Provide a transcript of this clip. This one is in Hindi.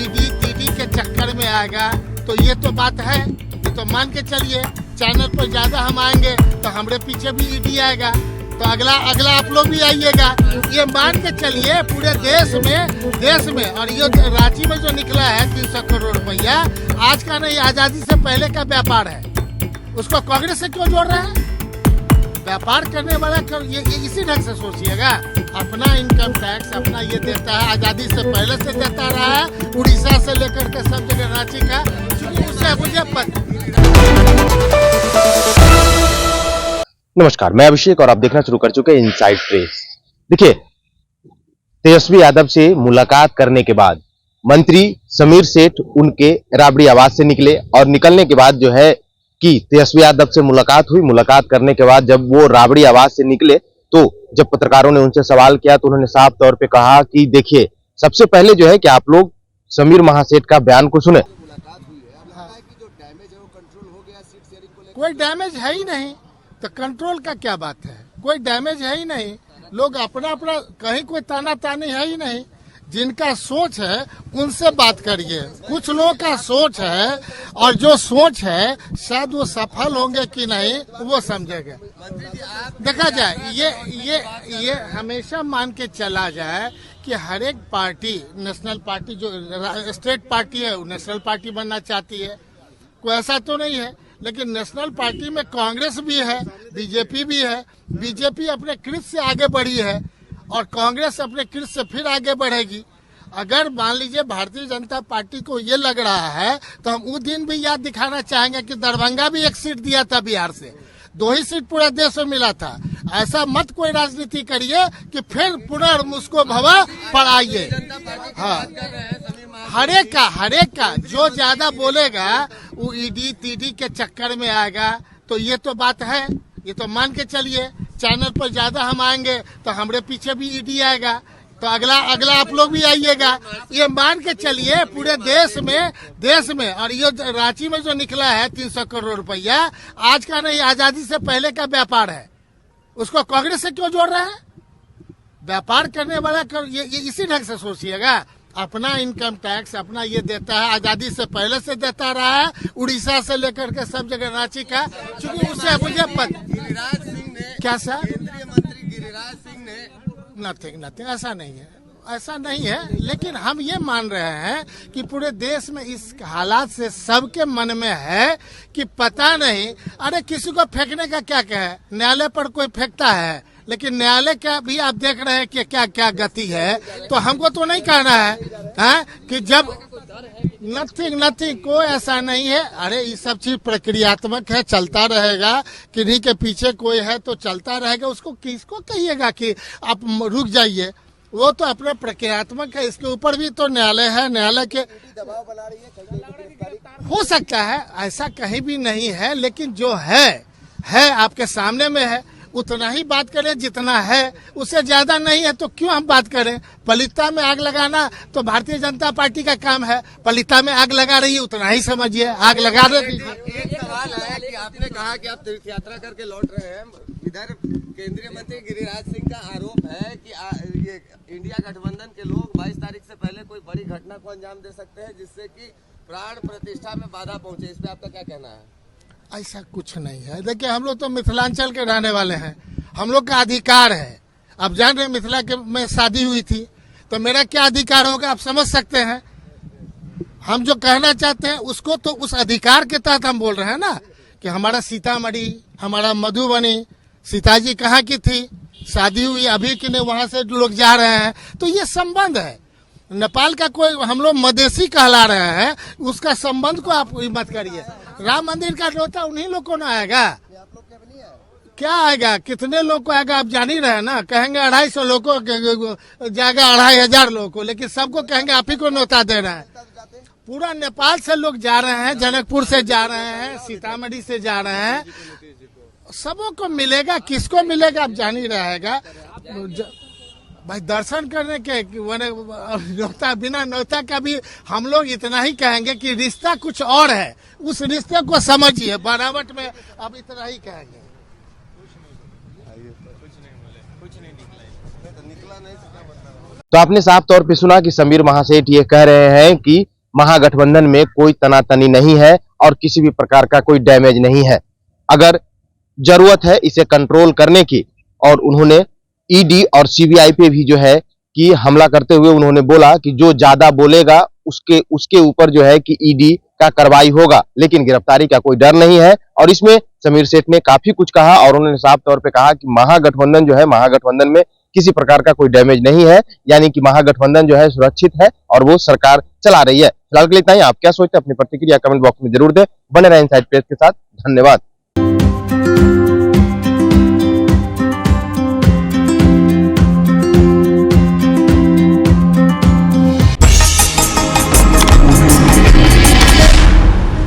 ईडी टीडी के चक्कर में आएगा तो ये तो बात है, ये तो मान के चलिए। चैनल पर ज्यादा हम आएंगे तो हमारे पीछे भी ईडी आएगा, तो अगला आप लोग भी आइएगा। ये मान के चलिए पूरे देश में और ये रांची में जो निकला है 300 करोड़ रुपया, आज का नहीं, आजादी से पहले का व्यापार है। उसको कांग्रेस से क्यों जोड़ रहे हैं? व्यापार करने वाला ये इसी ढंग से सोचिएगा। अपना इनकम टैक्स अपना ये देता है, आजादी से पहले से देता रहा है, उड़ीसा से लेकर के सब जगह रांची का, उससे मुझे पता। नमस्कार, मैं अभिषेक और आप देखना शुरू कर चुके हैं इनसाइड प्रेस। देखिए, तेजस्वी यादव से मुलाकात करने के बाद मंत्री समीर सेठ उनके राबड़ी आवास से निकले और निकलने के बाद जो है कि तेजस्वी यादव से मुलाकात हुई। मुलाकात करने के बाद जब वो राबड़ी आवास से निकले तो जब पत्रकारों ने उनसे सवाल किया तो उन्होंने साफ तौर पे कहा कि देखिए, सबसे पहले जो है कि आप लोग समीर महासेठ का बयान को सुने। कोई डैमेज है ही नहीं तो कंट्रोल का क्या बात है? कोई डैमेज है ही नहीं। लोग अपना कहीं कोई ताना तानी है ही नहीं। जिनका सोच है उनसे बात करिए। कुछ लोगों का सोच है और जो सोच है शायद वो सफल होंगे कि नहीं वो समझेंगे। देखा जाए, ये हमेशा मान के चला जाए कि हर एक पार्टी, नेशनल पार्टी जो स्टेट पार्टी है वो नेशनल पार्टी बनना चाहती है। कोई ऐसा तो नहीं है, लेकिन नेशनल पार्टी में कांग्रेस भी है, बीजेपी भी है। बीजेपी अपने कृत से आगे बढ़ी है और कांग्रेस अपने कृत से फिर आगे बढ़ेगी। अगर मान लीजिए भारतीय जनता पार्टी को ये लग रहा है तो हम उस दिन भी याद दिखाना चाहेंगे कि दरभंगा भी एक सीट दिया था बिहार से, 2 ही सीट पूरे देश में मिला था। ऐसा मत कोई राजनीति करिए कि फिर पुनर्मुस्को भवा पढ़ाइए। हाँ, हरेक का जो ज्यादा बोलेगा वो ईडी टीडी के चक्कर में आएगा, तो ये तो बात है, ये तो मान के चलिए। चैनल पर ज्यादा हम आएंगे तो हमारे पीछे भी ईडी आएगा, तो अगला आप लोग भी आइएगा। ये मान के चलिए पूरे देश में और ये रांची में जो निकला है 300 करोड़ रुपया, आज का नहीं, आजादी से पहले का व्यापार है। उसको कांग्रेस से क्यों जोड़ रहे हैं? व्यापार करने वाला ये इसी ढंग से सोचिएगा। अपना इनकम टैक्स अपना ये देता है, आजादी से पहले से देता रहा है, उड़ीसा से लेकर के सब जगह रांची का, क्योंकि उससे मुझे पता। गिरिराज सिंह ने, क्या सर? केंद्रीय मंत्री गिरिराज सिंह ने नथिंग, ऐसा नहीं है। लेकिन हम ये मान रहे हैं कि पूरे देश में इस हालात से सबके मन में है कि पता नहीं, अरे किसी को फेंकने का क्या कहे, न्यायालय पर कोई फेंकता है, लेकिन न्यायालय का भी आप देख रहे हैं कि क्या क्या गति है। तो हमको तो नहीं कहना है कि जब नथिंग कोई ऐसा नहीं है। अरे ये सब चीज प्रक्रियात्मक है, चलता रहेगा। किन्हीं के पीछे कोई है तो चलता रहेगा। उसको किसको कहिएगा कि आप रुक जाइए? वो तो अपना प्रक्रियात्मक है। इसके ऊपर भी तो न्यायालय है, न्यायालय के दबाव बना रही है। हो सकता है, ऐसा कहीं भी नहीं है, लेकिन जो है आपके सामने में है, उतना ही बात करें जितना है, उससे ज्यादा नहीं है तो क्यों हम बात करें? पलिता में आग लगाना तो भारतीय जनता पार्टी का काम है। पलिता में आग लगा रही है, उतना ही समझिए, आग लगा रही है। एक सवाल है कि आपने कहा कि आप तीर्थ यात्रा करके लौट रहे हैं। इधर केंद्रीय मंत्री गिरिराज सिंह का आरोप है कि ये इंडिया गठबंधन के लोग 22 तारीख से पहले कोई बड़ी घटना को अंजाम दे सकते हैं जिससे कि प्राण प्रतिष्ठा में बाधा पहुंचे। इस पे आपका क्या कहना है? ऐसा कुछ नहीं है। देखिए, हम लोग तो मिथिलांचल के रहने वाले हैं, हम लोग का अधिकार है। अब जान रहे मिथिला के में शादी हुई थी तो मेरा क्या अधिकार होगा, आप समझ सकते हैं। हम जो कहना चाहते हैं उसको तो उस अधिकार के तहत हम बोल रहे हैं ना, कि हमारा सीतामढ़ी, हमारा मधुबनी, सीताजी कहाँ की थी, शादी हुई अभी कि नहीं, वहां से लोग जा रहे हैं, तो ये संबंध है। नेपाल का कोई हम लोग मदेशी कहला रहे हैं, उसका संबंध को आप मत करिए। राम मंदिर का न्योता उन्हीं लोग को ना आएगा, क्या आएगा? कितने लोग को आएगा आप जान ही रहे ना। कहेंगे 250 लोग को जाएगा, 2500 लोग को, लेकिन सबको कहेंगे आप ही को न्योता दे रहे हैं। पूरा नेपाल से लोग जा रहे हैं, जनकपुर से जा रहे हैं, सीतामढ़ी से जा रहे हैं, सबों को मिलेगा। किसको मिलेगा आप जान ही रहेगा। भाई दर्शन करने के न्योता, बिना न्योता का भी हम लोग इतना ही कहेंगे कि रिश्ता कुछ और है, उस रिश्ते को समझिए। बनावट में अब इतना ही कहेंगे। तो आपने साफ तौर पे सुना कि समीर महासेठ ये कह रहे हैं कि महागठबंधन में कोई तनातनी नहीं है और किसी भी प्रकार का कोई डैमेज नहीं है। अगर जरूरत है इसे कंट्रोल करने की, और उन्होंने ईडी और सीबीआई पे भी जो है कि हमला करते हुए उन्होंने बोला कि जो ज्यादा बोलेगा उसके ऊपर जो है कि ईडी का कार्रवाई होगा, लेकिन गिरफ्तारी का कोई डर नहीं है। और इसमें समीर सेठ ने काफी कुछ कहा और उन्होंने साफ तौर पे कहा कि महागठबंधन जो है, महागठबंधन में किसी प्रकार का कोई डैमेज नहीं है, यानी कि महागठबंधन जो है सुरक्षित है और वो सरकार चला रही है। फिलहाल के लिए इतना ही। आप क्या सोचते हैं अपनी प्रतिक्रिया कमेंट बॉक्स में जरूर दें। बने रहें इनसाइड प्रेस के साथ। धन्यवाद।